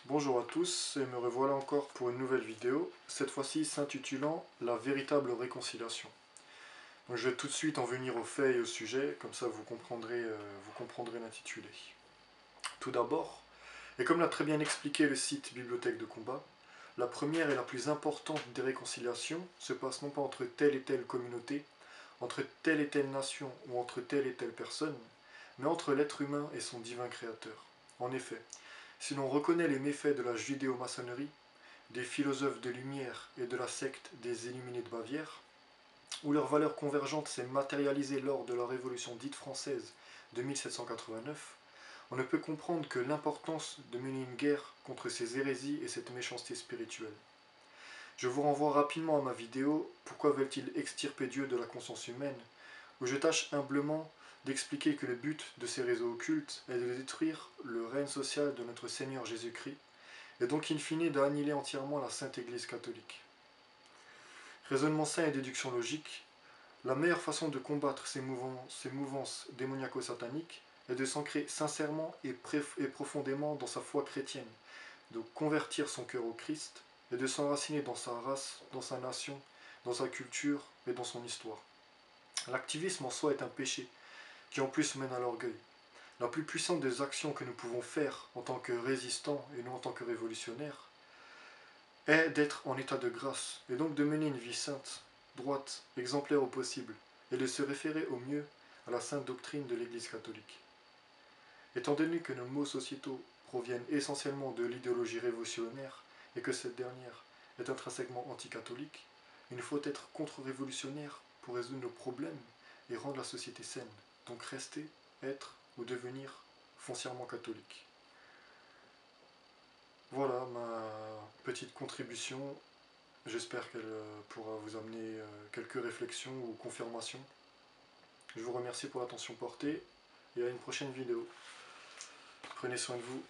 Bonjour à tous et me revoilà encore pour une nouvelle vidéo, cette fois-ci s'intitulant La véritable réconciliation. Donc je vais tout de suite en venir aux faits et au sujet, comme ça vous comprendrez l'intitulé. Tout d'abord, et comme l'a très bien expliqué le site Bibliothèque de combat, la première et la plus importante des réconciliations se passe non pas entre telle et telle communauté, entre telle et telle nation ou entre telle et telle personne, mais entre l'être humain et son divin créateur. En effet, si l'on reconnaît les méfaits de la judéo-maçonnerie, des philosophes de lumière et de la secte des Illuminés de Bavière, où leur valeur convergente s'est matérialisée lors de la Révolution dite française de 1789, on ne peut comprendre que l'importance de mener une guerre contre ces hérésies et cette méchanceté spirituelle. Je vous renvoie rapidement à ma vidéo « Pourquoi veulent-ils extirper Dieu de la conscience humaine ?», où je tâche humblement d'expliquer que le but de ces réseaux occultes est de détruire le règne social de notre Seigneur Jésus-Christ, et donc in fine d'annihiler entièrement la Sainte Église catholique. Raisonnement sain et déduction logique, la meilleure façon de combattre ces mouvances démoniaco-sataniques est de s'ancrer sincèrement et profondément dans sa foi chrétienne, de convertir son cœur au Christ et de s'enraciner dans sa race, dans sa nation, dans sa culture et dans son histoire. L'activisme en soi est un péché, qui en plus mène à l'orgueil. La plus puissante des actions que nous pouvons faire en tant que résistants et non en tant que révolutionnaires est d'être en état de grâce, et donc de mener une vie sainte, droite, exemplaire au possible, et de se référer au mieux à la sainte doctrine de l'Église catholique. Étant donné que nos maux sociétaux proviennent essentiellement de l'idéologie révolutionnaire, et que cette dernière est intrinsèquement anticatholique, il nous faut être contre-révolutionnaire pour résoudre nos problèmes et rendre la société saine, donc rester, être ou devenir foncièrement catholique. Voilà ma petite contribution, j'espère qu'elle pourra vous amener quelques réflexions ou confirmations. Je vous remercie pour l'attention portée et à une prochaine vidéo. Prenez soin de vous.